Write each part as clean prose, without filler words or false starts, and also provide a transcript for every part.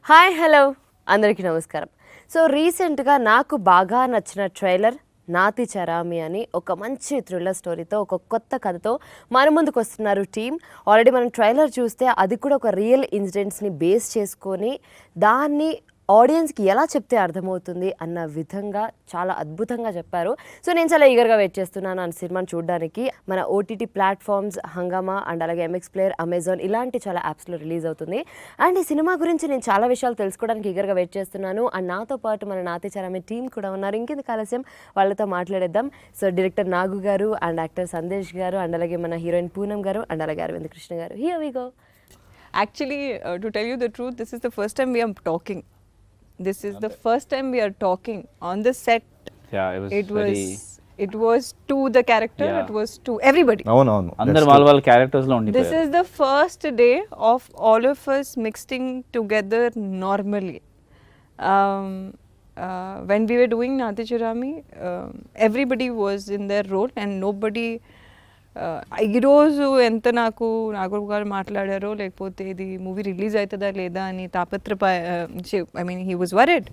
Hi hello అందరికీ నమస్కారం. So రీసెంట్గా నాకు బాగా నచ్చిన ట్రైలర్ నాతిచరామి అని ఒక మంచి థ్రిల్లర్ స్టోరీతో ఒక కొత్త కథతో మన ముందుకు వస్తున్నారు టీం. ఆల్రెడీ మనం ట్రైలర్ చూస్తే అది కూడా ఒక రియల్ ఇన్సిడెంట్స్ని బేస్ చేసుకొని దాన్ని ఆడియన్స్కి ఎలా చెప్తే అర్థమవుతుంది అన్న విధంగా చాలా అద్భుతంగా చెప్పారు. సో నేను చాలా ఈగర్గా వెయిట్ చేస్తున్నాను ఆ సినిమాని చూడడానికి. మన ఓటీటీ ప్లాట్ఫామ్స్ హంగామా అండ్ అలాగే ఎంఎక్స్ ప్లేయర్, అమెజాన్ ఇలాంటి చాలా యాప్స్లో రిలీజ్ అవుతుంది. అండ్ ఈ సినిమా గురించి నేను చాలా విషయాలు తెలుసుకోవడానికి ఈగర్గా వెయిట్ చేస్తున్నాను. అండ్ నాతో పాటు మన నాతిచారామి టీం కూడా ఉన్నారు. ఇంకెందుకు ఆలస్యం, వాళ్ళతో మాట్లాడేద్దాం. సో డైరెక్టర్ నాగు గారు అండ్ యాక్టర్ సందేశ్ గారు అండ్ అలాగే మన హీరోయిన్ పూనం గారు అండ్ అలాగే Arvind Krishna garu. Here we go. Actually, to tell you the truth, this is the first time we are talking. This is the first time we are talking on the set. Yeah, it was to the character. Yeah. It was to everybody. No. అందరు వాళ్ళ characters లో This is the first day of all of us mixing together normally. When we were doing Nathicharami, everybody was in their role and nobody. ఈరోజు ఎంత నాకు నాగు గారు మాట్లాడారో లేకపోతే ఇది మూవీ రిలీజ్ అవుతుందా లేదా అని I mean he was worried.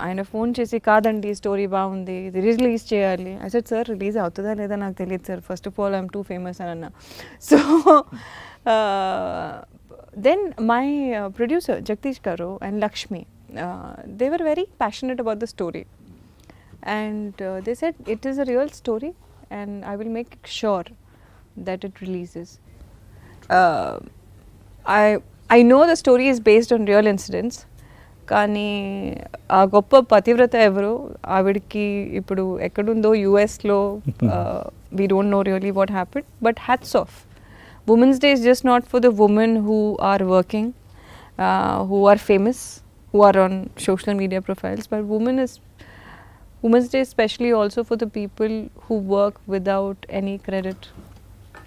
ఆయన ఫోన్ చేసి కాదండి స్టోరీ బాగుంది, ఇది రిలీజ్ చేయాలి. ఐ సెడ్ సార్ రిలీజ్ అవుతుందా లేదా నాకు తెలియదు sir, first of all I'm too famous అని అన్నా. So then my producer Jagadish గారు and Lakshmi, they were very passionate about the story and they said it is a real story and I will make sure that it releases. I know the story is based on real incidents, కానీ ఆ గొప్ప పతివ్రత ఎవరు ఆవిడకి ఇప్పుడు ఎక్కడుందో యుఎస్లో, we don't know really what happened, but hats off. Women's day is just not for the women who are working, who are famous, who are on social media profiles, but Women's Day especially also for the people who work without any credit,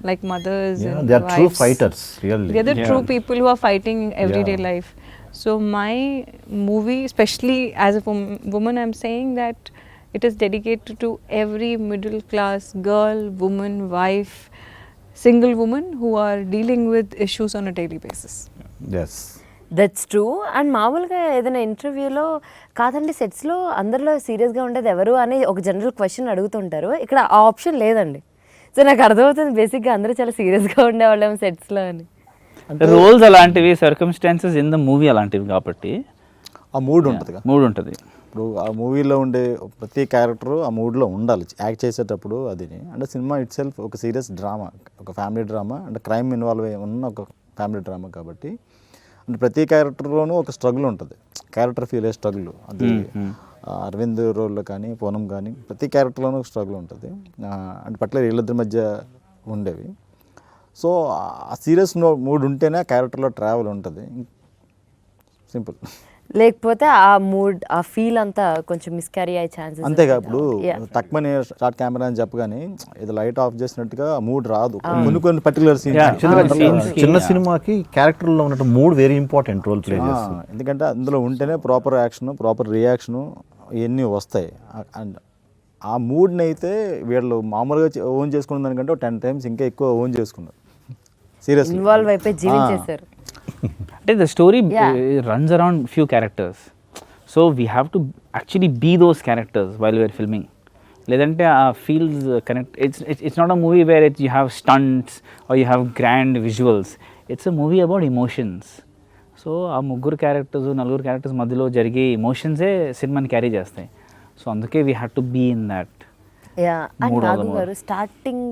like mothers and they are wives. true fighters, really. They are the true people who are fighting everyday life. So my movie, especially as a woman, I'm saying that it is dedicated to every middle class girl, woman, wife, single woman who are dealing with issues on a daily basis. Yes. That's true. And మామూలుగా ఏదైనా ఇంటర్వ్యూలో కాదండి సెట్స్లో అందరిలో సీరియస్గా ఉండేది ఎవరు అని ఒక జనరల్ క్వశ్చన్ అడుగుతుంటారు. ఇక్కడ ఆ ఆప్షన్ లేదండి. సో నాకు అర్థమవుతుంది బేసిక్గా అందరూ చాలా సీరియస్గా ఉండేవాళ్ళేమో సెట్స్లో అని. రోల్స్ అలాంటివి, సర్కమ్స్టాన్సెస్ ఇన్ ద మూవీ అలాంటివి కాబట్టి ఆ మూడ్ ఉంటుంది. ఇప్పుడు ఆ మూవీలో ఉండే ప్రతి క్యారెక్టరు ఆ మూడ్లో ఉండాలి యాక్ట్ చేసేటప్పుడు. అది అంటే సినిమా ఇట్ సెల్ఫ్ ఒక సీరియస్ డ్రామా, ఒక ఫ్యామిలీ డ్రామా, అంటే క్రైమ్ ఇన్వాల్వ్ అయి ఉన్న ఒక ఫ్యామిలీ డ్రామా కాబట్టి అంటే ప్రతి క్యారెక్టర్లోనూ ఒక స్ట్రగుల్ ఉంటుంది, క్యారెక్టర్ ఫీల్ అయ్యే స్ట్రగుల్. అది అరవింద్ రోల్లో కానీ పూనం కానీ ప్రతి క్యారెక్టర్లోనూ ఒక స్ట్రగుల్ ఉంటుంది. అంటే పట్ల వీళ్ళిద్దరి మధ్య ఉండేవి. సో ఆ సీరియస్ మూడ్ ఉంటేనే క్యారెక్టర్లో ట్రావెల్ ఉంటుంది, సింపుల్. లేకపోతే ఆ మూడ్, ఆ ఫీల్ అంతా కొంచెం మిస్క్యారీ అయ్యే ఛాన్సెస్. అంతేగా ఇప్పుడు తక్కువనే షార్ట్ కెమెరా అని చెప్పగానే ఇది లైట్ ఆఫ్ చేసినట్టుగా మూడ్ రాదు. కొన్ని పర్టికులర్ సీన్స్, చిన్న సినిమాకి క్యారెక్టర్లో ఉన్నట్టు mood very important role play చేస్తుంది. ఎందుకంటే అందులో ఉంటేనే ప్రాపర్ యాక్షన్, ప్రాపర్ రియాక్షను ఇవన్నీ వస్తాయి. అండ్ ఆ మూడ్ని అయితే వీళ్ళు మామూలుగా ఓన్ చేసుకున్న దానికంటే 10 times ఇంకా ఎక్కువ ఓన్ చేసుకున్నారు. సీరియస్ ఇన్వాల్వ్ అయిపోయి జీవించేశారు. అంటే the story runs around few characters, so we have to actually be those characters while we're filming. లేదంటే ఆ feels connect. It's not a movie where you have stunts or you have grand visuals. It's a movie about emotions. So ఆ ముగ్గురు characters, నలుగురు characters మధ్యలో జరిగే ఎమోషన్సే సినిమాని carry చేస్తాయి. So అందుకే we have to be in that. And Nagu గారు, starting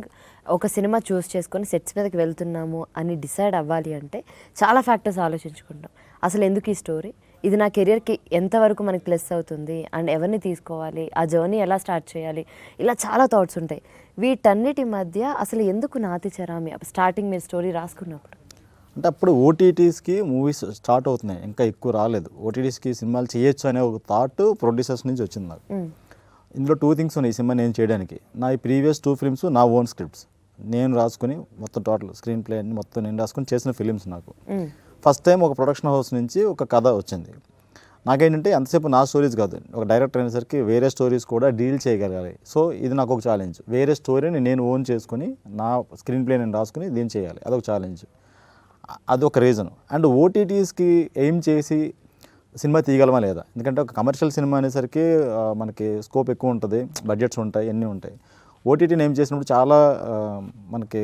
ఒక సినిమా చూస్ చేసుకొని సెట్స్ మీదకి వెళ్తున్నాము అని డిసైడ్ అవ్వాలి అంటే చాలా ఫ్యాక్టర్స్ ఆలోచించుకుంటాం. అసలు ఎందుకు ఈ స్టోరీ, ఇది నా కెరియర్కి ఎంతవరకు మనకి ప్లస్ అవుతుంది, అండ్ ఎవరిని తీసుకోవాలి, ఆ జర్నీ ఎలా స్టార్ట్ చేయాలి, ఇలా చాలా థాట్స్ ఉంటాయి. వీటన్నిటి మధ్య అసలు ఎందుకు నాతిచరామి స్టార్టింగ్ మీరు స్టోరీ రాసుకున్నప్పుడు? అంటే అప్పుడు ఓటీటీస్కి మూవీస్ స్టార్ట్ అవుతున్నాయి, ఇంకా ఎక్కువ రాలేదు. ఓటీటీస్కి సినిమాలు చేయొచ్చు అనే ఒక థాట్ ప్రొడ్యూసర్స్ నుంచి వచ్చింది నాకు. ఇందులో 2 things ఉన్నాయి ఈ సినిమా నేను చేయడానికి. నా ఈ ప్రీవియస్ 2 films నా ఓన్ స్క్రిప్ట్స్ నేను రాసుకుని మొత్తం టోటల్ స్క్రీన్ ప్లే అన్ని మొత్తం నేను రాసుకుని చేసిన ఫిలిమ్స్. నాకు ఫస్ట్ టైం ఒక ప్రొడక్షన్ హౌస్ నుంచి ఒక కథ వచ్చింది. నాకేంటంటే ఎంతసేపు నా స్టోరీస్ కాదు, ఒక డైరెక్టర్ అనేసరికి వేరే స్టోరీస్ కూడా డీల్ చేయగలగాలి. సో ఇది నాకు ఒక ఛాలెంజ్. వేరే స్టోరీని నేను ఓన్ చేసుకుని నా స్క్రీన్ ప్లే నేను రాసుకుని దీన్ని చేయాలి, అదొక ఛాలెంజ్. అదొక రీజన్. అండ్ ఓటీటీస్కి ఎయిమ్ చేసి సినిమా తీయగలమా లేదా, ఎందుకంటే ఒక కమర్షియల్ సినిమా అనేసరికి మనకి స్కోప్ ఎక్కువ ఉంటుంది, బడ్జెట్స్ ఉంటాయి, అన్నీ ఉంటాయి. ఓటీటీని ఏం చేసినప్పుడు చాలా మనకి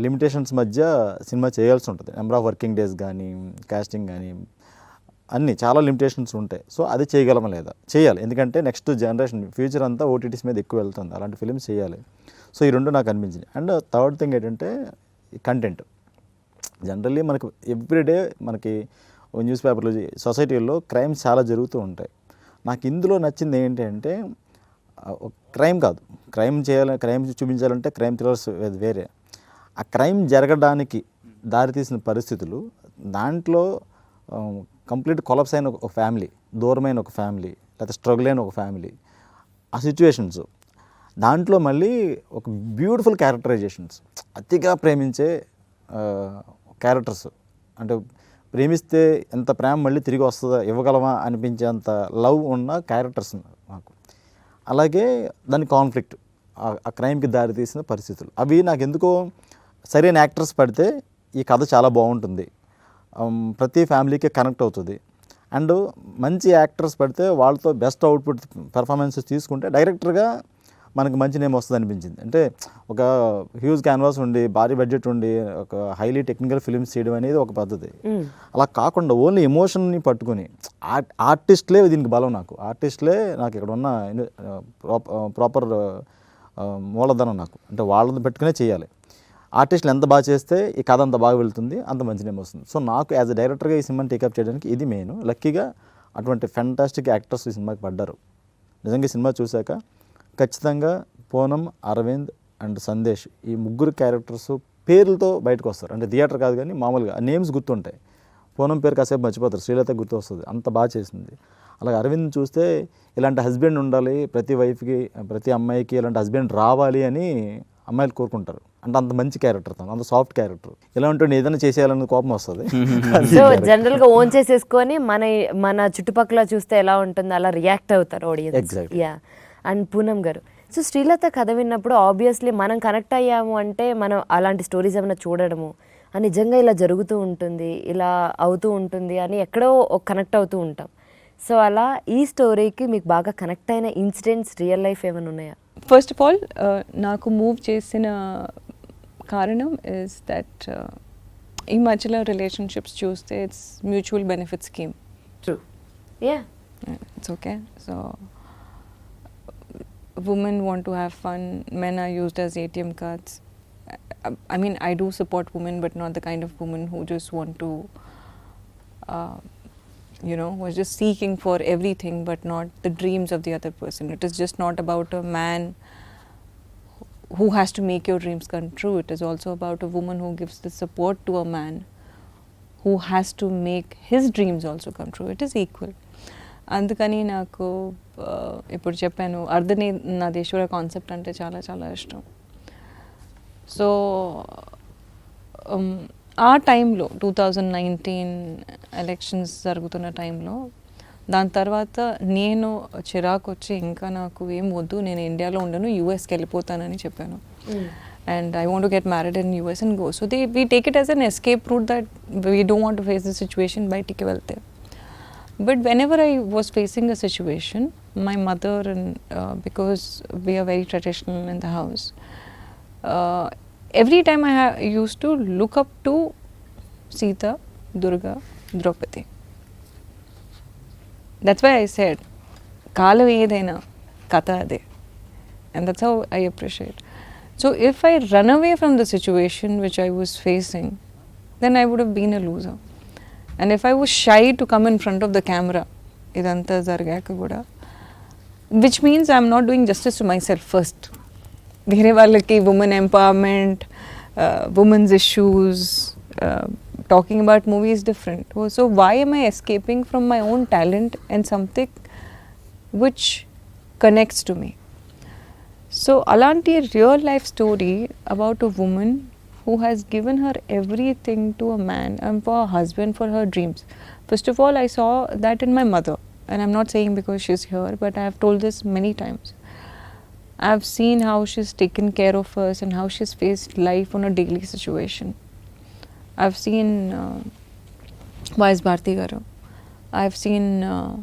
లిమిటేషన్స్ మధ్య సినిమా చేయాల్సి ఉంటుంది. నెంబర్ ఆఫ్ వర్కింగ్ డేస్ కానీ, కాస్టింగ్ కానీ, అన్నీ చాలా లిమిటేషన్స్ ఉంటాయి. సో అది చేయగలమా లేదా, చేయాలి. ఎందుకంటే నెక్స్ట్ జనరేషన్ ఫ్యూచర్ అంతా ఓటీటీస్ మీద ఎక్కువ వెళ్తుంది, అలాంటి ఫిల్మ్స్ చేయాలి. సో ఈ రెండు నాకు అనిపించింది. అండ్ థర్డ్ థింగ్ ఏంటంటే కంటెంట్. జనరల్లీ మనకు ఎవ్రీడే మనకి న్యూస్ పేపర్లో, సొసైటీలో క్రైమ్స్ చాలా జరుగుతూ ఉంటాయి. నాకు ఇందులో నచ్చింది ఏంటంటే క్రైమ్ కాదు, క్రైమ్ చూపించాలంటే క్రైమ్ థ్రిల్లర్స్ వేరే. ఆ క్రైమ్ జరగడానికి దారితీసిన పరిస్థితులు, దాంట్లో కంప్లీట్ కొలాప్స్ అయిన ఒక ఫ్యామిలీ, దూరమైన ఒక ఫ్యామిలీ, లేకపోతే స్ట్రగుల్ అయిన ఒక ఫ్యామిలీ, ఆ సిచ్యువేషన్స్, దాంట్లో మళ్ళీ ఒక బ్యూటిఫుల్ క్యారెక్టరైజేషన్స్, అతిగా ప్రేమించే క్యారెక్టర్స్, అంటే ప్రేమిస్తే ఎంత ప్రేమ మళ్ళీ తిరిగి వస్తుందా, ఇవ్వగలమా అనిపించేంత లవ్ ఉన్న క్యారెక్టర్స్ నాకు. అలాగే దాని కాన్ఫ్లిక్ట్, ఆ క్రైమ్కి దారి తీసిన పరిస్థితులు, అవి నాకు ఎందుకో సరైన యాక్టర్స్ పడితే ఈ కథ చాలా బాగుంటుంది, ప్రతి ఫ్యామిలీకి కనెక్ట్ అవుతుంది. అండ్ మంచి యాక్టర్స్ పడితే వాళ్ళతో బెస్ట్ అవుట్పుట్ పెర్ఫార్మెన్సెస్ తీసుకుంటే డైరెక్టర్గా మనకు మంచి నేమ్ వస్తుంది అనిపించింది. అంటే ఒక హ్యూజ్ క్యాన్వాస్ ఉండి, భారీ బడ్జెట్ ఉండి, ఒక హైలీ టెక్నికల్ ఫిల్మ్స్ చేయడం అనేది ఒక పద్ధతి. అలా కాకుండా ఓన్లీ ఎమోషన్ని పట్టుకుని ఆర్టిస్ట్లే దీనికి బలం. ఆర్టిస్ట్లే నాకు ఇక్కడ ఉన్న ప్రాపర్ మూలధనం నాకు, అంటే వాళ్ళని పెట్టుకునే చేయాలి. ఆర్టిస్టులు ఎంత బాగా చేస్తే ఈ కథ అంత బాగా వెళ్తుంది, అంత మంచి నేమ్ వస్తుంది. సో నాకు యాజ్ అ డైరెక్టర్గా ఈ సినిమాని టేకప్ చేయడానికి ఇది మెయిన్. లక్కీగా అటువంటి ఫెంటాస్టిక్ యాక్టర్స్ ఈ సినిమాకి పడ్డారు. నిజంగా ఈ సినిమా చూశాక ఖచ్చితంగా పూనం, అరవింద్ అండ్ సందేశ్, ఈ ముగ్గురు క్యారెక్టర్స్ పేర్లతో బయటకు వస్తారు. అంటే థియేటర్ కాదు కానీ మామూలుగా నేమ్స్ గుర్తుంటాయి. పూనం పేరు కాసేపు మర్చిపోతారు, శ్రీలత గుర్తు వస్తుంది, అంత బాగా చేసింది. అలాగే అరవింద్ చూస్తే ఇలాంటి హస్బెండ్ ఉండాలి, ప్రతి వైఫ్కి, ప్రతి అమ్మాయికి ఇలాంటి హస్బెండ్ రావాలి అని అమ్మాయిలు కోరుకుంటారు. అంటే అంత మంచి క్యారెక్టర్, అంత సాఫ్ట్ క్యారెక్టర్. ఇలా ఉంటే ఏదైనా చేసేయాలని కోపం వస్తుంది. సో జనరల్గా ఓన్ చేసేసుకొని మన చుట్టుపక్కల చూస్తే ఎలా ఉంటుందో అలా రియాక్ట్ అవుతారు ఆడియన్స్. యా. అండ్ పూనం గారు, సో శ్రీలత కథ విన్నప్పుడు ఆబ్వియస్లీ మనం కనెక్ట్ అయ్యాము అంటే మనం అలాంటి స్టోరీస్ ఏమైనా చూడడము, నిజంగా ఇలా జరుగుతూ ఉంటుంది, ఇలా అవుతూ ఉంటుంది అని ఎక్కడో కనెక్ట్ అవుతూ ఉంటాం. సో అలా ఈ స్టోరీకి మీకు బాగా కనెక్ట్ అయిన ఇన్సిడెంట్స్ రియల్ లైఫ్ ఏమైనా ఉన్నాయా? ఫస్ట్ ఆఫ్ ఆల్ నాకు మూవ్ చేసిన కారణం ఇస్ దట్ ఈ మధ్యలో రిలేషన్షిప్స్ చూస్తే it's mutual benefit scheme. True. Yeah, it's okay. So women want to have fun, men are used as ATM cards. I mean, I do support women, but not the kind of women who just want to who are just seeking for everything but not the dreams of the other person. It is just not about a man who has to make your dreams come true. It is also about a woman who gives the support to a man who has to make his dreams also come true. It is equal. అందుకని నాకు ఇప్పుడు చెప్పాను Ardhanarishvara concept అంటే చాలా చాలా ఇష్టం. So ఆ టైంలో 2019 ఎలక్షన్స్ జరుగుతున్న టైంలో, దాని తర్వాత నేను చిరాకు వచ్చి ఇంకా నాకు ఏం వద్దు, నేను ఇండియాలో ఉండను, యూఎస్కి వెళ్ళిపోతానని చెప్పాను. And I want to get married in US and go. So we take it as an escape route that we don't want to face the situation by take wealth. But whenever I was facing a situation, my mother and because we are very traditional in the house, every time I used to look up to Sita, Durga, Draupadi. That's why I said, Kalam edaina katha ade, and that's how I appreciate. So if I run away from the situation which I was facing, then I would have been a loser. And if I was shy to come in front of the camera, idantha zargaka kuda, which means I am not doing justice to myself first. Vere vallaki women empowerment, women's issues, talking about movies is different. So why am I escaping from my own talent and something which connects to me? So alanti real life story about a woman who has given her everything to a man and for a husband, for her dreams. First of all, I saw that in my mother, and I'm not saying because she's here, but I have told this many times. I have seen how she's taken care of us and how she's faced life on a daily situation. I've seen Vice Bharti Garu. I've seen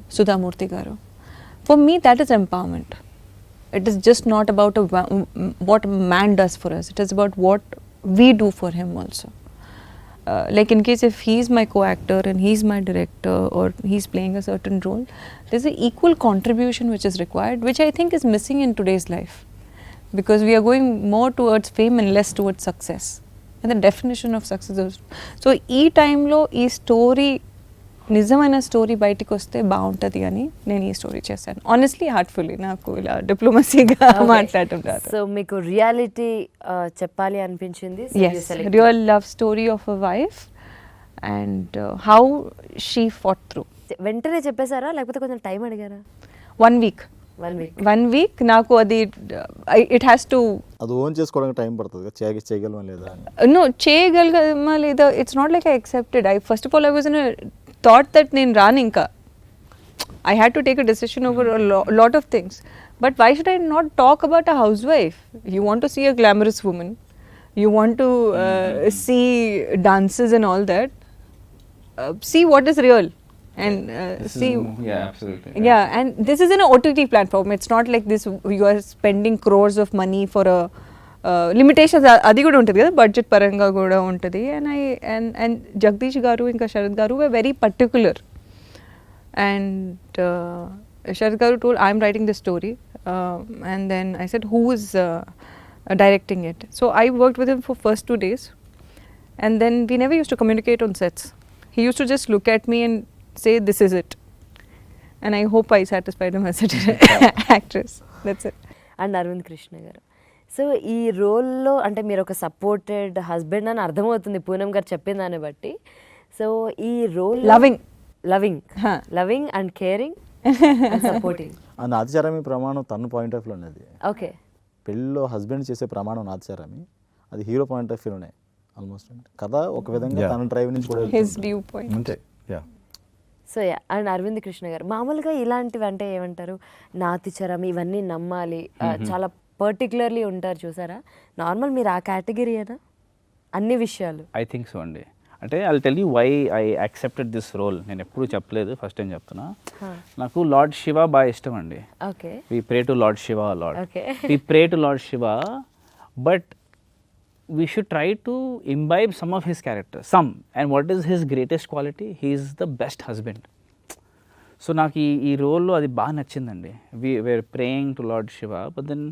Sudha Murthy Garu. For me, that is empowerment. It is just not about what a man does for us. It is about what we do for him also. Like in case if he's my co-actor and he's my director or he's playing a certain role, there's an equal contribution which is required, which I think is missing in today's life, because we are going more towards fame and less towards success, and the definition of success is. So ఈ టైంలో ఈ story నిజమైన story బయటకు వస్తే బాగుంటుంది అని నేను ఈ స్టోరీ చేశాను. ఆనెస్ట్లీ హార్ట్ఫుల్లీ, నాకు ఇలా డిప్లొమసీగా మాట్లాడటం రాదు. సో మీకు రియాలిటీ చెప్పాలి అనిపించింది. Yes, real love story of a wife and how she fought through. వెంటనే చెప్పేశారా లేకపోతే కొంచెం టైం అడిగారా? 1 week. 1 week నాకు అది ఇట్ హ్యాస్ టు అది ఓన్ చేసుకోవడానికి టైం పడుతుంది, చేయగలమా లేదా? నో, చేయగలమా లేదా, it's not like I accepted. I first of all I was in thought that నేను రాను ఇంకా. I had to take a decision over a lot of things. But why should I not talk about a housewife? You want to see a glamorous woman. You want to see dances and all that. See what is real. And see. Yeah, absolutely. Yeah, and this is an OTT platform. It's not like this, you are spending crores of money for a limitations అది కూడా ఉంటుంది కదా, budget పరంగా కూడా ఉంటుంది. And Jagadish గారు ఇంకా Sharath garu way very particular. And Sharath garu told I'm writing the story, and then I said who is directing it. So I worked with him for first 2 days, and then we never used to communicate on sets. He used to just look at me and say this is it, and I hope I satisfied him as an actress. That's it. And Arvind Krishna garu, so ఈ రోల్లో అంటే మీరు ఒక supported husband అని అర్థమవుతుంది పూనం గారు చెప్పిన దాన్ని బట్టి. సో ఈ role loving and caring and supporting. Nathicharami ప్రమాణం తన పాయింట్ ఆఫ్ వ్యూలో ఉన్నది. ఓకే, పెళ్ళిలో హస్బెండ్ చేసే ప్రమాణం నాథిచారామి, అది హీరో పాయింట్ ఆఫ్ వ్యూలోనే ఆల్మోస్ట్. కథ ఒక విధంగా తన డ్రైవ్ నుంచి కూడా his viewpoint. అంతే. Yeah. So yeah, and Arvind Krishna garu మామూలుగా ఇలాంటివి అంటే ఏమంటారు, నాథిచారామి ఇవన్నీ నమ్మాలి, చాలా పర్టికులర్లీ ఉంటారు చూసారా, నార్మల్ మీరు ఆ కేటగిరీనా అన్ని విషయాలు? ఐ థింక్ సో అండి. అంటే I tell you why I accepted this role. నేను ఎప్పుడు చెప్పలేదు, ఫస్ట్ టైం చెప్తున్నా. నాకు లార్డ్ శివ బాగా ఇష్టం అండి. Okay, we pray to lord Shiva lord. Okay, we pray to lord Shiva, but we should try to imbibe some of his character, some. And what is his greatest quality? He is the best husband. So నాకు ఈ రోల్లో అది బాగా నచ్చిందండి. we're praying to Lord Shiva, but then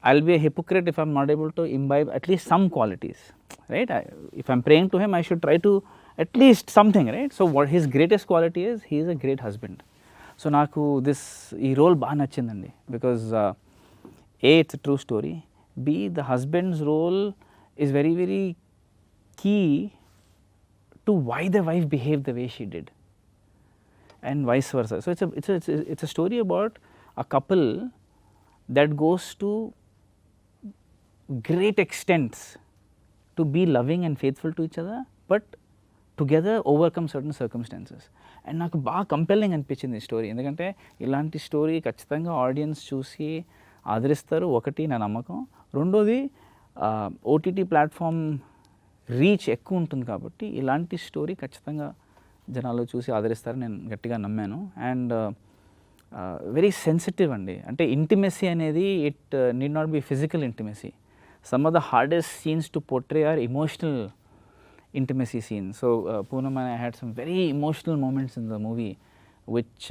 I'll be a hypocrite if I'm not able to imbibe at least some qualities, right? If I'm praying to him, I should try to at least something, right? So what his greatest quality is, he is a great husband. So నాకు ఈ role బాగా నచ్చిందండి, because A, it's a true story. B, the husband's role is very, very key to why the wife behaved the way she did, and vice versa. So it's a story about a couple that goes to great extents to be loving and faithful to each other, but together overcome certain circumstances. And నాకు బాగా compelling అనిపించింది ఈ story, ఎందుకంటే ఇలాంటి story ఖచ్చితంగా audience చూసి ఆదరిస్తారు, ఒకటి నా నమ్మకం. రెండోది ఓటీటీ ప్లాట్ఫామ్ రీచ్ ఎక్కువ ఉంటుంది కాబట్టి ఇలాంటి స్టోరీ ఖచ్చితంగా జనాలు చూసి ఆదరిస్తారని నేను గట్టిగా నమ్మాను. అండ్ వెరీ సెన్సిటివ్ అండి, అంటే ఇంటిమెసీ అనేది it need not be physical intimacy. Some of the hardest scenes to portray are emotional intimacy scenes. So Poonam and I had some very emotional moments in the movie, which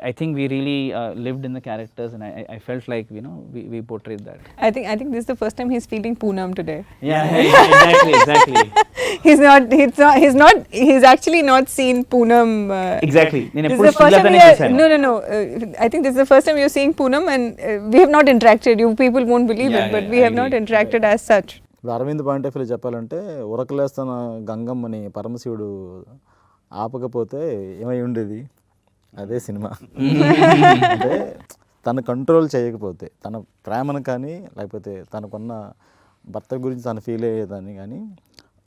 I think we really lived in the characters, and I felt like, you know, we portrayed that. I think this is the first time he's feeling Poonam today. Yeah, exactly. He's actually not seen Poonam. Exactly. This is the first time no. I think this is the first time you're seeing Poonam, and we have not interacted. You people won't believe it, but we have not interacted as such. ఇప్పుడు Arvind point of view చెప్పాలంటే, ఉరకలేస్తున్న గంగమ్మని పరమశివుడు ఆపకపోతే ఏమై ఉండేది, అదే cinema. అంటే తను control చేయకపోతే, తన ప్రేమను కానీ లేకపోతే తనకున్న భర్త గురించి తను ఫీల్ అయ్యేదాన్ని కానీ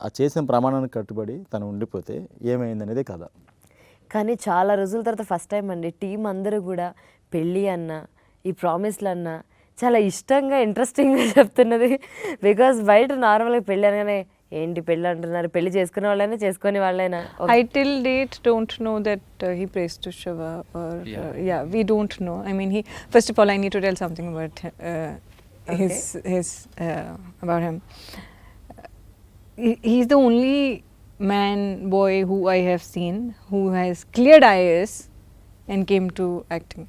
ఆ చేసిన ప్రమాణానికి కట్టుబడి తను ఉండిపోతే ఏమైంది అనేది కథ. కానీ చాలా రోజుల తర్వాత ఫస్ట్ టైం అండి టీం అందరూ కూడా పెళ్ళి అన్న ఈ ప్రామిస్లు అన్న చాలా ఇష్టంగా ఇంట్రెస్టింగ్గా చెప్తున్నది. బికాజ్ బయట నార్మల్గా పెళ్ళి అనగానే ఏంటి పెళ్ళి అంటున్నారు, పెళ్లి చేసుకునే వాళ్ళైనా చేసుకునే వాళ్ళైనా? I till date don't know that he prays to Shiva or yeah, we don't know. I mean, first of all, I need to tell something about his about him. He's the only boy who I have seen who has cleared IAS and came to acting.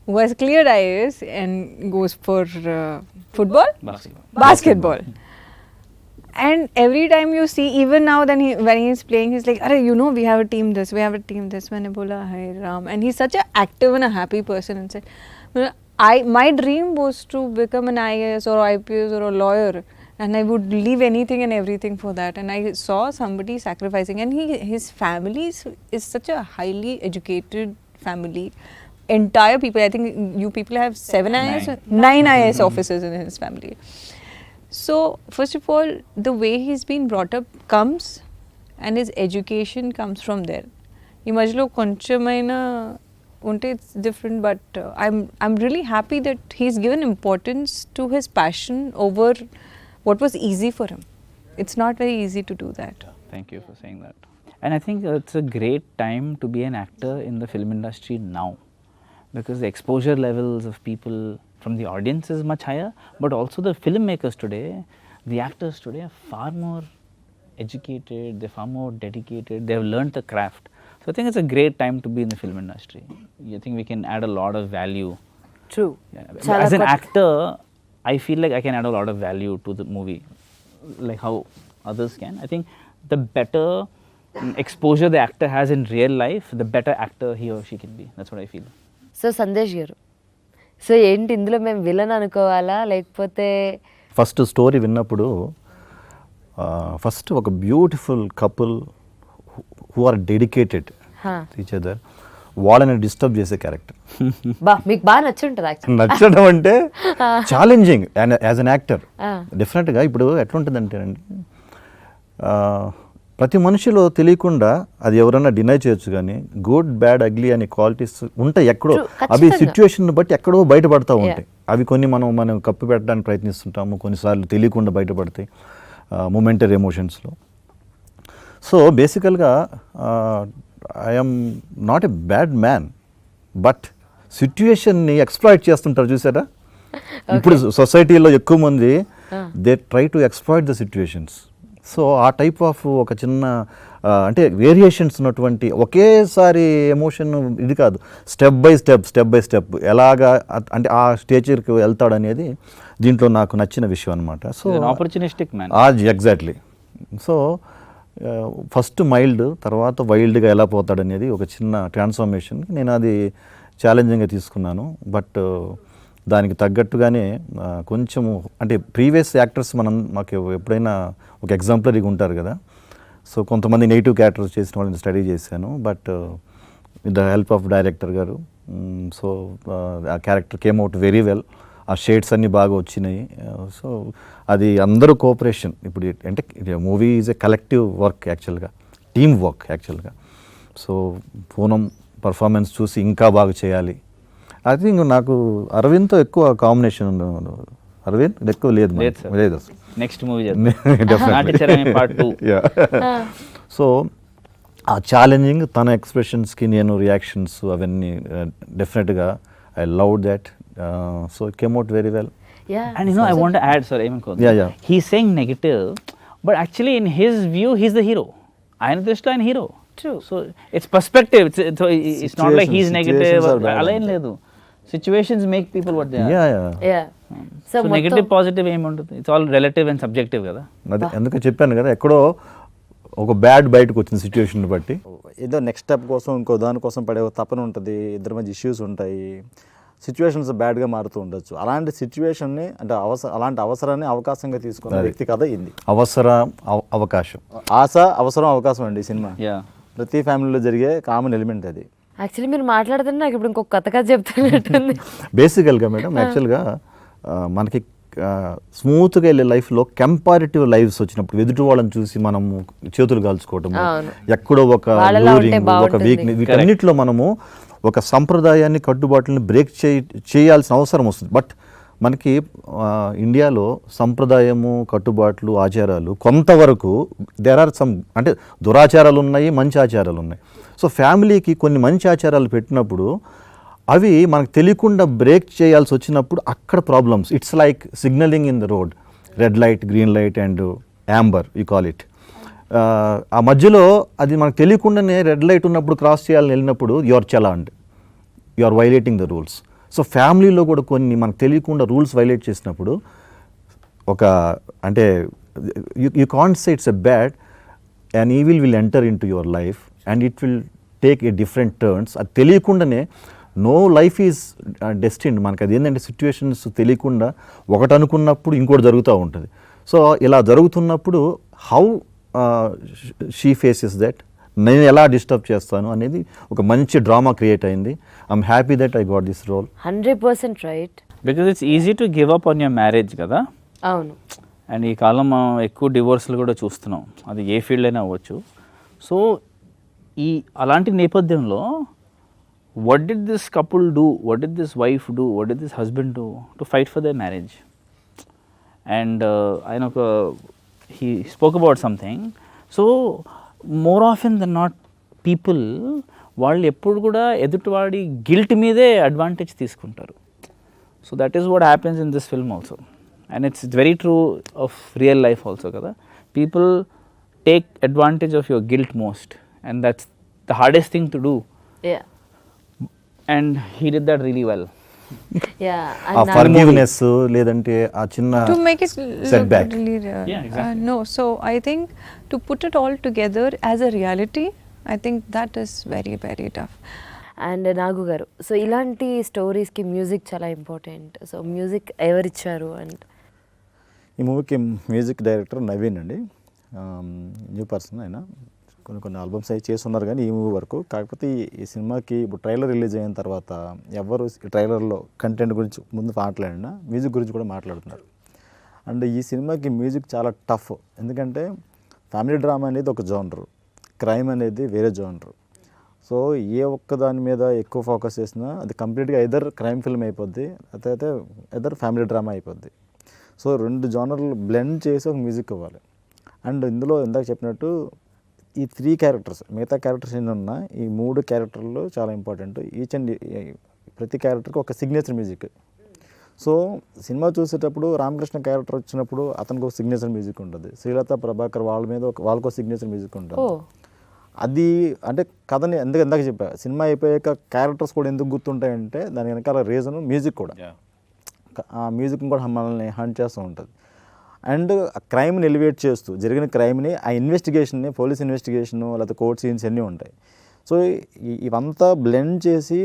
Who has cleared IAS and goes for football? Basketball. And every time you see, even now when he's playing, he's like, "Arey, you know, we have a team this, we have a team this." Maine bola, "Hi Ram," and he's such an active and a happy person inside. My dream was to become an IAS or IPS or a lawyer, and I would leave anything and everything for that. And I saw somebody sacrificing, and his family is such a highly educated family. Entire people, I think you people have 9 IAS officers in his family. So first of all, the way he's been brought up comes, and his education comes from there. ఈ మధ్యలో కొంచెమైనా ఉంటే it's different, but I'm really happy that he's given importance to his passion over what was easy for him. It's not very easy to do that. Thank you for saying that. And I think it's a great time to be an actor in the film industry now, because the exposure levels of people from the audience is much higher, but also the filmmakers today, the actors today are far more educated, they're far more dedicated, they've learned the craft. So I think it's a great time to be in the film industry. I think we can add a lot of value. True. Yeah. As an actor, I feel like I can add a lot of value to the movie, like how others can. I think the better exposure the actor has in real life, the better actor he or she can be. That's what I feel. So Sandesh garu, so ఏంటి ఇందులో మేము villain అనుకోవాలా లేకపోతే? First story విన్నప్పుడు first ఒక beautiful couple who are dedicated each other, వాళ్ళని disturb చేసే character. మీకు బాగా నచ్చి ఉంటుంది యాక్చువల్లీ. నచ్చడం అంటే challenging and as an actor డెఫినెట్గా. ఇప్పుడు ఎట్లుంటుందంటే అండి, ప్రతి మనిషిలో తెలియకుండా అది ఎవరైనా డినై చేయొచ్చు, కానీ గుడ్ బ్యాడ్ అగ్లీ అనే క్వాలిటీస్ ఉంటాయి ఎక్కడో. అవి సిచ్యువేషన్ బట్టి ఎక్కడో బయటపడతా ఉంటాయి. అవి కొన్ని మనం కప్పు పెట్టడానికి ప్రయత్నిస్తుంటాము, కొన్నిసార్లు తెలియకుండా బయటపడతాయి మొమెంటరీ ఎమోషన్స్లో. సో బేసికల్గా I'm not a bad man, but సిచ్యువేషన్ని ఎక్స్ప్లాయిట్ చేస్తుంటారు చూసారా. ఇప్పుడు సొసైటీలో ఎక్కువ మంది they try to exploit the situations. So ఆ టైప్ ఆఫ్ ఒక చిన్న అంటే వేరియేషన్స్ ఉన్నటువంటి, ఒకేసారి ఎమోషన్ ఇది కాదు, స్టెప్ బై స్టెప్ ఎలాగా అంటే ఆ స్టేజ్కి వెళ్తాడు అనేది దీంట్లో నాకు నచ్చిన విషయం అనమాట. So opportunistic man. Exactly. So first mild, తర్వాత వైల్డ్గా ఎలా పోతాడనేది ఒక చిన్న ట్రాన్స్ఫర్మేషన్. నేను అది ఛాలెంజింగ్గా తీసుకున్నాను. బట్ దానికి తగ్గట్టుగానే కొంచెము అంటే ప్రీవియస్ యాక్టర్స్ మాకు ఎప్పుడైనా ఒక ఎగ్జాంపులరీగా ఉంటారు కదా. సో కొంతమంది నెగిటివ్ క్యారెక్టర్స్ చేసిన వాళ్ళని స్టడీ చేశాను, but with the help of director గారు. సో ఆ character came out very well. ఆ షేడ్స్ అన్నీ బాగా వచ్చినాయి. సో అది అందరూ కోఆపరేషన్. ఇప్పుడు అంటే movie is a collective work యాక్చువల్గా, టీమ్ వర్క్ యాక్చువల్గా. సో పూనం పర్ఫార్మెన్స్ చూసి ఇంకా బాగా చేయాలి. ఐ థింక్ నాకు అరవింద్తో ఎక్కువ కాంబినేషన్ అరవింద్ ఎక్కువ లేదు అసలు. Next movie Nathicharami part 2. So ఆ ఛాలెంజింగ్, తన ఎక్స్ప్రెషన్స్కి నేను రియాక్షన్స్ అవన్నీ డెఫినెట్గా I love that. So it came out very well. And you know, I want to add, sorry, he's saying negative, but actually in his view he's the hero. ఆయన దృష్టిలో ఆయన hero. True. So it's perspective. It's not like he's negative. అలా ఏం లేదు. Situations make people what they are. Yeah. So negative positive ఏం ఉంటుంది, it's all relative and subjective కదా. అదే అందుకే చెప్పాను కదా, ఎక్కడో ఒక బ్యాడ్ బయటకు వచ్చిన సిచ్యువేషన్ బట్టి ఏదో నెక్స్ట్ స్టెప్ కోసం ఇంకో దానికోసం పడే తపన ఉంటుంది, ఇద్దరి మధ్య ఇష్యూస్ ఉంటాయి, సిచ్యువేషన్స్ బ్యాడ్గా మారుతూ ఉండొచ్చు. అలాంటి సిచ్యువేషన్ని అంటే అలాంటి అవసరాన్ని అవకాశంగా తీసుకున్న వ్యక్తి కథ ఇది. అవకాశం, ఆశ, అవసరం, అవకాశం అండి ఈ సినిమా. ప్రతి ఫ్యామిలీలో జరిగే కామన్ ఎలిమెంట్ అది. యాక్చువల్లీ మీరు మాట్లాడుతుంటే నాకు ఇప్పుడు ఇంకొక కొత్త కథ చెప్తున్నట్టుంది. బేసికల్గా మేడం, యాక్చువల్గా మనకి స్మూత్గా వెళ్ళే లైఫ్లో కంపారిటివ్ లైఫ్స్ వచ్చినప్పుడు ఎదుటి వాళ్ళని చూసి మనము చేతులు కాల్చుకోవటము, ఎక్కడో ఒక లూరింగ్, ఒక వీక్నెస్, వీటన్నిటిలో మనము ఒక సంప్రదాయాన్ని, కట్టుబాట్లని బ్రేక్ చేయాల్సిన అవసరం వస్తుంది. బట్ మనకి ఇండియాలో సంప్రదాయము, కట్టుబాట్లు, ఆచారాలు కొంతవరకు దేర్ ఆర్ సమ్, అంటే దురాచారాలు ఉన్నాయి, మంచి ఆచారాలు ఉన్నాయి. సో ఫ్యామిలీకి కొన్ని మంచి ఆచారాలు పెట్టినప్పుడు అవి మనకు తెలియకుండా బ్రేక్ చేయాల్సి వచ్చినప్పుడు అక్కడ problems. It's like signalling in the road, red light, green light and Amber you call it. ఆ మధ్యలో అది మనకు తెలియకుండానే రెడ్ లైట్ ఉన్నప్పుడు క్రాస్ చేయాలని వెళ్ళినప్పుడు యువర్ చలాండ్, you are violating the rules. So ఫ్యామిలీలో కూడా కొన్ని మనకు తెలియకుండా రూల్స్ వైలేట్ చేసినప్పుడు ఒక అంటే you can't say it's a bad, and evil will enter in to your life and it will take a different turns. అది తెలియకుండానే నో లైఫ్ ఈజ్ డెస్టిన్డ్. మనకు అది ఏంటంటే సిచ్యువేషన్స్ తెలియకుండా ఒకటి అనుకున్నప్పుడు ఇంకోటి జరుగుతూ ఉంటుంది. సో ఇలా జరుగుతున్నప్పుడు హౌ షీ ఫేసెస్ దట్, నేను ఎలా డిస్టర్బ్ చేస్తాను అనేది ఒక మంచి డ్రామా క్రియేట్ అయింది. I'm happy that I got this role. 100% right. Because it's easy to give up on your marriage కదా. అవును. అండ్ ఈ కాలం మనం ఎక్కువ డివోర్స్లు కూడా చూస్తున్నాం, అది ఏ ఫీల్డ్ అయినా అవ్వచ్చు. సో ఈ అలాంటి నేపథ్యంలో what did this couple do, what did this wife do, what did this husband do to fight for their marriage? And he spoke about something. So more often than not people వాళ్ళు ఎప్పుడు కూడా ఎదుటివాడి guilt మీదే advantage తీసుకుంటారు. So that is what happens in this film also, and it's very true of real life also కదా. People take advantage of your guilt most, and that's the hardest thing to do. And he did that really well. ఆ forgiveness లేదంటే ఆ చిన్న to make it setback. really Yeah, exactly. no, so I think to put it all together as a reality, I think that is very, very tough. And Nagu గారు, so ఇలాంటి స్టోరీస్కి music చాలా important. So music ఎవరిచ్చారు? And ఈ మూవీకి music director Naveen అండి, new person. ఆయన కొన్ని ఆల్బమ్స్ అవి చేస్తున్నారు కానీ ఈ మూవీ వరకు. కాకపోతే ఈ సినిమాకి ఇప్పుడు ట్రైలర్ రిలీజ్ అయిన తర్వాత ఎవరు ట్రైలర్లో కంటెంట్ గురించి ముందు మాట్లాడినా మ్యూజిక్ గురించి కూడా మాట్లాడుతున్నారు. అండ్ ఈ సినిమాకి మ్యూజిక్ చాలా టఫ్, ఎందుకంటే ఫ్యామిలీ డ్రామా అనేది ఒక జోనరు, క్రైమ్ అనేది వేరే జోనరు. సో ఏ ఒక్క దాని మీద ఎక్కువ ఫోకస్ చేసినా అది కంప్లీట్గా ఎదర్ క్రైమ్ ఫిల్మ్ అయిపోద్ది, అయితే ఎదర్ ఫ్యామిలీ డ్రామా అయిపోద్ది. సో రెండు జోనర్లు బ్లెండ్ చేసి ఒక మ్యూజిక్ ఇవ్వాలి. అండ్ ఇందులో ఇందాక చెప్పినట్టు ఈ 3 క్యారెక్టర్స్, మిగతా క్యారెక్టర్స్ ఎన్ని ఉన్నా ఈ 3 క్యారెక్టర్లు చాలా ఇంపార్టెంట్. ప్రతి క్యారెక్టర్కి ఒక సిగ్నేచర్ మ్యూజిక్. సో సినిమా చూసేటప్పుడు రామకృష్ణ క్యారెక్టర్ వచ్చినప్పుడు అతనికి ఒక సిగ్నేచర్ మ్యూజిక్ ఉంటుంది, శ్రీలత ప్రభాకర్ వాళ్ళ మీద వాళ్ళకు ఒక సిగ్నేచర్ మ్యూజిక్ ఉంటుంది. అది అంటే కథని ఇందాక చెప్పా, సినిమా అయిపోయాక క్యారెక్టర్స్ కూడా ఎందుకు గుర్తుంటాయంటే దాని వెనకాల రీజను మ్యూజిక్ కూడా. ఆ మ్యూజిక్ కూడా మనల్ని హంట్ చేస్తూ ఉంటుంది. అండ్ క్రైమ్ని ఎలివేట్ చేస్తూ జరిగిన క్రైమ్ని, ఆ ఇన్వెస్టిగేషన్ని, పోలీస్ ఇన్వెస్టిగేషను లేకపోతే కోర్ట్ సీన్స్ అన్నీ ఉంటాయి. సో ఇవంతా బ్లెండ్ చేసి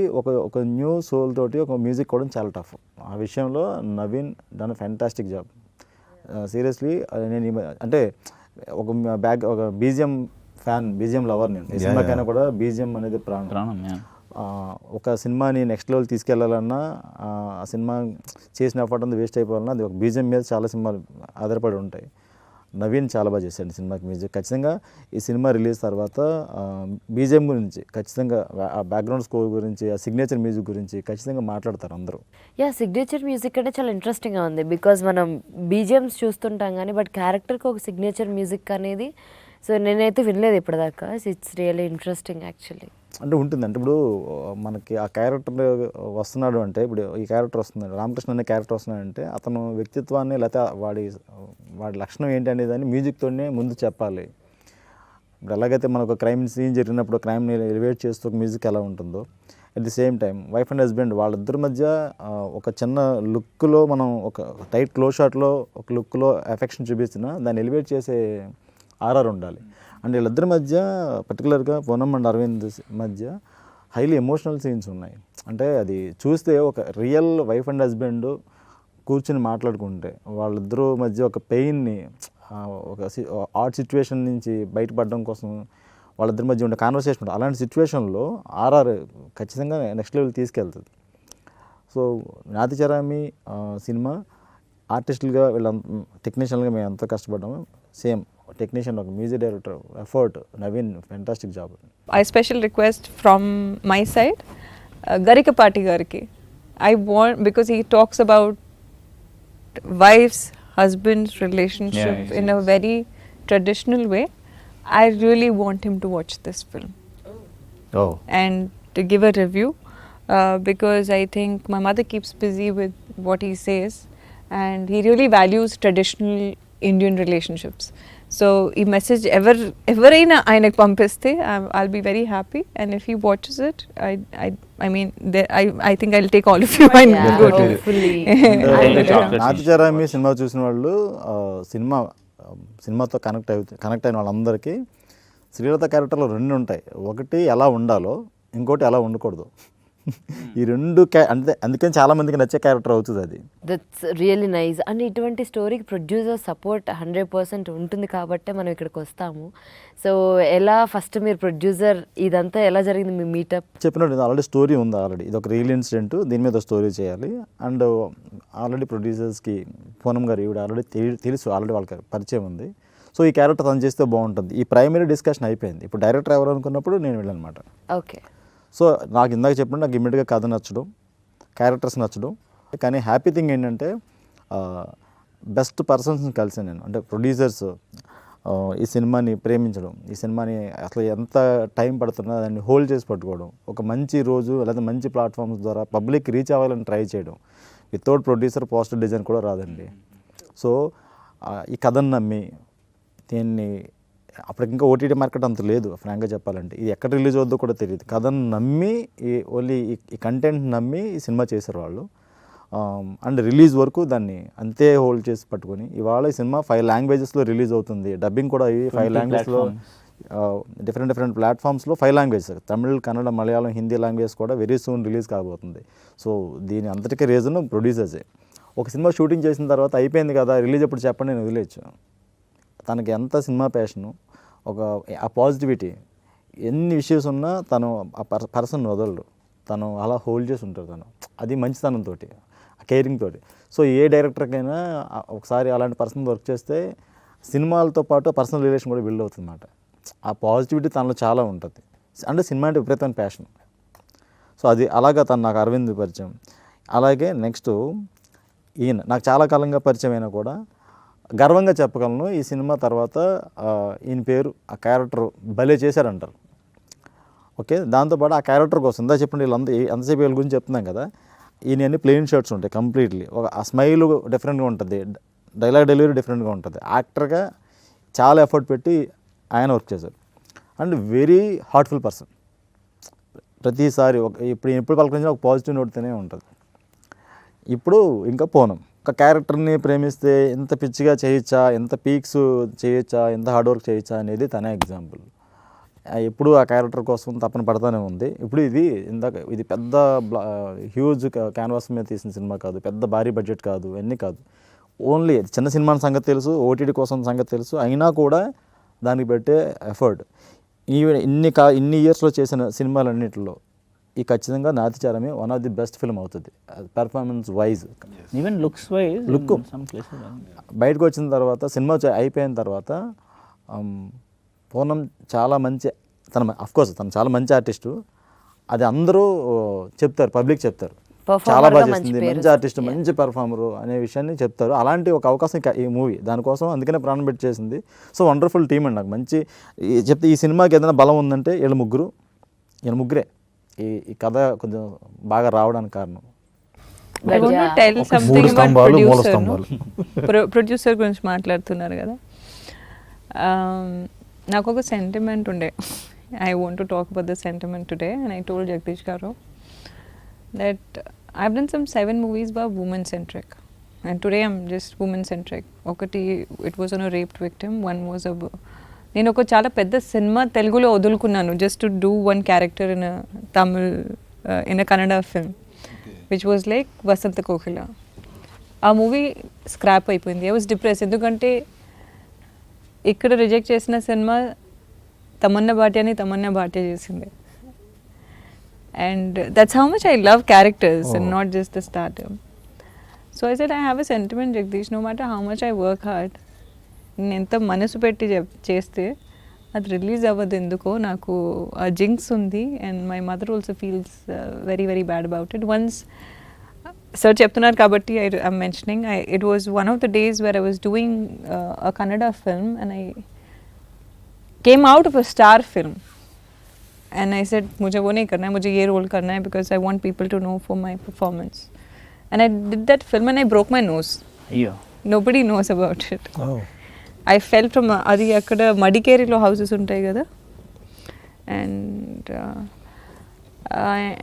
ఒక న్యూ సోల్ తోటి ఒక మ్యూజిక్ కూడా చాలా టఫ్. ఆ విషయంలో Naveen done fantastic job. Seriously నేను అంటే ఒక బీజిఎం ఫ్యాన్, బీజిఎం లవర్. నేను ఈ సినిమాకైనా కూడా బీజిఎం అనేది ప్రాణం. ఒక సినిమాని నెక్స్ట్ లెవెల్ తీసుకెళ్లాలన్నా, ఆ సినిమా చేసిన ఎఫర్ట్ అంతా వేస్ట్ అయిపోవాలన్నా అది ఒక బీజిఎం మీద చాలా సినిమాలు ఆధారపడి ఉంటాయి. నవీన్ చాలా బాగా చేశాడు సినిమాకి మ్యూజిక్. ఖచ్చితంగా ఈ సినిమా రిలీజ్ తర్వాత బీజిఎం గురించి ఖచ్చితంగా, ఆ బ్యాక్గ్రౌండ్ స్కోర్ గురించి, ఆ సిగ్నేచర్ మ్యూజిక్ గురించి ఖచ్చితంగా మాట్లాడతారు అందరూ. సిగ్నేచర్ మ్యూజిక్ అంటే చాలా ఇంట్రెస్టింగ్గా ఉంది. బికాజ్ మనం బీజిఎమ్స్ చూస్తుంటాం కానీ బట్ క్యారెక్టర్కి ఒక సిగ్నేచర్ మ్యూజిక్ అనేది సో నేనైతే వినలేదు ఇప్పటిదాకా. It's really interesting actually. అంటే ఉంటుంది, అంటే ఇప్పుడు మనకి ఆ క్యారెక్టర్ వస్తున్నాడు అంటే, ఇప్పుడు ఈ క్యారెక్టర్ వస్తున్నాడు, రామకృష్ణ అనే క్యారెక్టర్ వస్తున్నాడు అంటే అతను వ్యక్తిత్వాన్ని లేకపోతే వాడి లక్షణం ఏంటి అనేదాన్ని మ్యూజిక్తోనే ముందు చెప్పాలి. ఇప్పుడు ఎలాగైతే మనకు క్రైమ్ సీన్ జరిగినప్పుడు క్రైమ్ని ఎలివేట్ చేస్తూ ఒక మ్యూజిక్ ఎలా ఉంటుందో, at the same time wife and husband వాళ్ళిద్దరి మధ్య ఒక చిన్న లుక్లో, మనం ఒక టైట్ క్లోజ్ షాట్లో ఒక లుక్లో ఎఫెక్షన్ చూపిస్తున్నా దాన్ని ఎలివేట్ చేసే ఆర్ఆర్ ఉండాలి. అండ్ వీళ్ళిద్దరి మధ్య పర్టికులర్గా పూనం అండ్ అరవింద్ మధ్య హైలీ ఎమోషనల్ సీన్స్ ఉన్నాయి. అంటే అది చూస్తే ఒక రియల్ వైఫ్ అండ్ హస్బెండ్ కూర్చుని మాట్లాడుకుంటే వాళ్ళిద్దరూ మధ్య ఒక పెయిన్ని, ఒక ఆర్ట్ సిచ్యువేషన్ నుంచి బయటపడడం కోసం వాళ్ళిద్దరి మధ్య ఉండే కాన్వర్సేషన్ ఉంటుంది. అలాంటి సిచ్యువేషన్లో ఆర్ఆర్ ఖచ్చితంగా నెక్స్ట్ లెవెల్ తీసుకెళ్తుంది. సో నాతిచారామి సినిమా ఆర్టిస్టులుగా టెక్నీషియన్గా మేము ఎంతో కష్టపడ్డాము. సేమ్ టెక్నీషియన్, ఒక music director effort, Naveen fantastic job. I special request from my side, Garikapati Gariki. I want, because he talks about wife's husband's relationship yes, in a very traditional way, I really want him to watch this film oh and to give a review, because I think my mother keeps busy with what he says, and he really values traditional Indian relationships. So ఈ message ఎవరైనా ఆయనకు పంపిస్తే I'll be very happy, and if he watches it, I mean I think I'll take all of you and Yeah, go to hopefully. Nathicharami cinema చూసిన వాళ్ళు సినిమాతో connect అయిన వాళ్ళందరికీ శ్రీలత క్యారెక్టర్లో రెండు ఉంటాయి. ఒకటి ఎలా ఉండాలో, ఇంకోటి ఎలా ఉండకూడదు. ఈ రెండు అంటే అందుకని చాలా మందికి నచ్చే క్యారెక్టర్ అవుతుంది అది. That's really nice. అండ్ ఇటువంటి స్టోరీకి ప్రొడ్యూసర్ సపోర్ట్ 100% ఉంటుంది కాబట్టే మనం ఇక్కడికి వస్తాము. సో ఎలా ఫస్ట్ మీరు ప్రొడ్యూసర్ ఇదంతా ఎలా జరిగింది మీ మీటప్? చెప్పినట్టు ఇది ఆల్రెడీ స్టోరీ ఉంది. ఆల్రెడీ ఇది ఒక రియల్ ఇన్సిడెంట్, దీని మీద స్టోరీ చేయాలి. అండ్ ఆల్రెడీ ప్రొడ్యూసర్స్కి పూనం గారు ఈవిడ ఆల్రెడీ తెలుసు, ఆల్రెడీ వాళ్ళకి పరిచయం ఉంది. సో ఈ క్యారెక్టర్ తను చేస్తే బాగుంటుంది. ఈ ప్రైమరీ డిస్కషన్ అయిపోయింది. ఇప్పుడు డైరెక్టర్ ఎవరు అనుకున్నప్పుడు నేను వెళ్ళనమాట. ఓకే. సో నాకు ఇందాక చెప్పినట్టు నాకు ఇమ్మీడియట్గా కథ నచ్చడం, క్యారెక్టర్స్ నచ్చడం. కానీ హ్యాపీ థింగ్ ఏంటంటే బెస్ట్ పర్సన్స్ని కలిసాను నేను. అంటే ప్రొడ్యూసర్స్ ఈ సినిమాని ప్రేమించడం, ఈ సినిమాని అసలు ఎంత టైం పడుతుందో దాన్ని హోల్డ్ చేసి పట్టుకోవడం, ఒక మంచి రోజు లేదా మంచి ప్లాట్ఫామ్స్ ద్వారా పబ్లిక్ రీచ్ అవ్వాలని ట్రై చేయడం. వితౌట్ ప్రొడ్యూసర్ పోస్టర్ డిజైన్ కూడా రాదండి. సో ఈ కథను నమ్మి దీన్ని అప్పటికి ఇంకా ఓటీటీ మార్కెట్ అంత లేదు ఫ్రాంక్గా చెప్పాలంటే. ఇది ఎక్కడ రిలీజ్ అవుద్దో కూడా తెలియదు. కథను నమ్మి ఓన్లీ ఈ కంటెంట్ నమ్మి ఈ సినిమా చేశారు వాళ్ళు. అండ్ రిలీజ్ వరకు దాన్ని అంతే హోల్డ్ చేసి పట్టుకొని ఇవాళ ఈ సినిమా 5 లాంగ్వేజెస్లో రిలీజ్ అవుతుంది. డబ్బింగ్ కూడా ఈ 5 లాంగ్వేజ్లో డిఫరెంట్ ప్లాట్ఫామ్స్లో 5 లాంగ్వేజెస్, తమిళ్, కన్నడ, మలయాళం, హిందీ లాంగ్వేజ్ కూడా వెరీ సూన్ రిలీజ్ కాబోతుంది. సో దీని అంతటికీ రీజన్ ప్రొడ్యూసర్సే. ఒక సినిమా షూటింగ్ చేసిన తర్వాత అయిపోయింది కదా రిలీజ్ ఎప్పుడు చెప్పండి నేను వదిలేయచ్చు. తనకి ఎంత సినిమా ప్యాషను, ఆ పాజిటివిటీ, ఎన్ని ఇష్యూస్ ఉన్నా తను ఆ పర్సన్ వదలడు. తను అలా హోల్డ్ చేసి ఉంటారు. తను అది మంచితనంతో, కేరింగ్ తోటి. సో ఏ డైరెక్టర్కైనా ఒకసారి అలాంటి పర్సన్ వర్క్ చేస్తే సినిమాలతో పాటు పర్సనల్ రిలేషన్ కూడా బిల్డ్ అవుతుంది అన్నమాట. ఆ పాజిటివిటీ తనలో చాలా ఉంటుంది. అంటే సినిమా అంటే విపరీతమైన ప్యాషన్. సో అది అలాగా తను నాకు అరవింద్ పరిచయం. అలాగే నెక్స్ట్ ఈయన నాకు చాలా కాలంగా పరిచయం అయినా కూడా గర్వంగా చెప్పగలను ఈ సినిమా తర్వాత ఈయన పేరు, ఆ క్యారెక్టర్ భలే చేశారంటారు. ఓకే, దాంతోపాటు ఆ క్యారెక్టర్ కోసం ఇందా చెప్పండి వీళ్ళంతా అంతసేపు వీళ్ళ గురించి చెప్తున్నాం కదా, ఈయన అన్ని ప్లెయిన్ షర్ట్స్ ఉంటాయి కంప్లీట్లీ. ఆ స్మైల్ డిఫరెంట్గా ఉంటుంది, డైలాగ్ డెలివరీ డిఫరెంట్గా ఉంటుంది. యాక్టర్గా చాలా ఎఫర్ట్ పెట్టి ఆయన వర్క్ చేశారు. And very heartful person. ప్రతిసారి ఎప్పుడు పలకరించినా ఒక పాజిటివ్ నోట్తోనే ఉంటుంది. ఇప్పుడు ఇంకా పూనం ఒక క్యారెక్టర్ని ప్రేమిస్తే ఎంత పిచ్చిగా చేయొచ్చా, ఎంత పీక్స్ చేయొచ్చా, ఎంత హార్డ్ వర్క్ చేయొచ్చా అనేది తనే ఎగ్జాంపుల్. ఎప్పుడు ఆ క్యారెక్టర్ కోసం తపన పడతానే ఉంది. ఇప్పుడు ఇది పెద్ద హ్యూజ్ క్యాన్వాస్ మీద తీసిన సినిమా కాదు, పెద్ద భారీ బడ్జెట్ కాదు, అన్నీ కాదు. ఓన్లీ చిన్న సినిమా సంగతి తెలుసు, ఓటీటీ కోసం సంగతి తెలుసు, అయినా కూడా దానికి పెట్టే ఎఫర్ట్. ఇన్ని ఇయర్స్లో చేసిన సినిమాలన్నింటిలో ఈ ఖచ్చితంగా Nathicharami one of the best film అవుతుంది performance wise. Even looks wise look బయటకు వచ్చిన తర్వాత సినిమా అయిపోయిన తర్వాత పూనం చాలా మంచి, అఫ్కోర్స్ తను చాలా మంచి ఆర్టిస్టు. అది అందరూ చెప్తారు, పబ్లిక్ చెప్తారు చాలా బాగా చేస్తుంది, మంచి ఆర్టిస్ట్, మంచి పెర్ఫార్మరు అనే విషయాన్ని చెప్తారు. అలాంటి ఒక అవకాశం ఈ మూవీ దానికోసం అందుకనే ప్రాణం పెట్టి చేసింది. సో వండర్ఫుల్ టీమ్ అండి. నాకు మంచి చెప్తే ఈ సినిమాకి ఏదైనా బలం ఉందంటే వీళ్ళ ముగ్గురే ఈ కథ కొంచెం బాగా రావడానికి కారణం. I want to tell something about producer గురించి మాట్లాడుతున్నారు కదా. నాకు ఒక సెంటిమెంట్ ఉండే. I want to talk about the sentiment today, and I told Jagdish garu that I've done some 7 movies that were women centric, and today I'm just women centric. Okati it was on a raped victim, one was a నేను ఒక చాలా పెద్ద cinema తెలుగులో వదులుకున్నాను just to do one character in Tamil in a Kannada film which was like Vasantha Kokila. ఆ movie scrap అయిపోయింది. I was depress. ఎందుకంటే ఇక్కడ రిజెక్ట్ చేసిన సినిమా తమన్నా భాటియా చేసింది. And that's how much I love characters and not just the starter. So I said I have a sentiment Jagadish, no matter how much I work hard, నేను ఎంత మనసు పెట్టి చేస్తే అది రిలీజ్ అవ్వదు. ఎందుకో నాకు ఆ జింక్స్ ఉంది. And my mother also feels very very bad about it. Once sir చెప్తున్నారు కాబట్టి I'm mentioning. It was one of the days where I was doing a Kannada film and I came out of a star film and I said मुझे वो नहीं करना है, मुझे ये role करना है because I want people to know for my performance. And I did that film and I broke my nose. అయ్యో Nobody knows about it. I fell from అది అక్కడ మడికేరిలో హౌసెస్ ఉంటాయి కదా,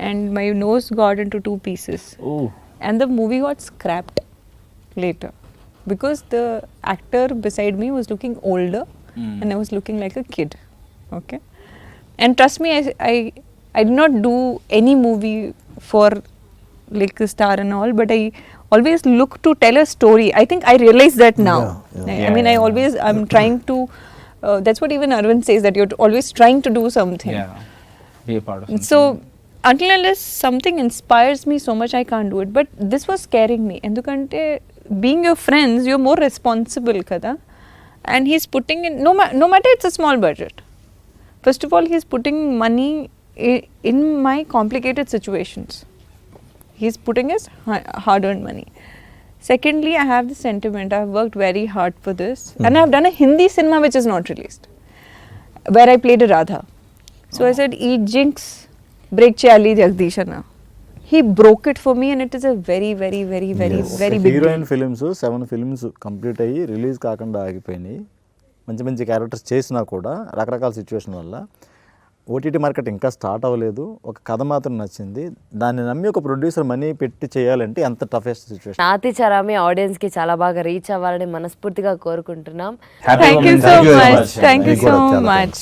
and my nose got into 2 pieces. Oh And the movie got scrapped later because the actor beside me was looking older and I was looking like a kid. Okay, and trust me, I did not do any movie for like a star and all, but I always look to tell a story. I think I realize that now. I mean, I'm trying to that's what even Arvind says, that you're always trying to do something. yeah, be a part of something. So until unless something inspires me so much, I can't do it. But this was scaring me. Endukante being your friends, you're more responsible kada. And he's putting in, no matter it's a small budget. First of all, he's putting money in my complicated situations. He's putting his hard-earned money. Secondly, I have the sentiment. I've worked very hard for this. And I've done a Hindi cinema which is not released, where I played a Radha. So I said, "E jinx, break chali Jagdishana." He broke it for me and it is a very, very, very, very, very big heroine deal. Films 7 films complete అయ్యి release కాకుండా ఆగిపోయినాయి. మంచి మంచి characters చేసినా కూడా రకరకాల situation వల్ల OTT market ఇంకా స్టార్ట్ అవ్వలేదు. ఒక కథ మాత్రం నచ్చింది. దాన్ని నమ్మి ఒక ప్రొడ్యూసర్ మనీ పెట్టి చేయాలంటే ఎంత టఫెస్ట్ సిచ్యువేషన్. నాతిచారామి ఆడియన్స్ కి చాలా బాగా రీచ్ అవ్వాలని మనస్ఫూర్తిగా కోరుకుంటున్నాం. Happy Thank you Women's so Day. much. Thank you so much.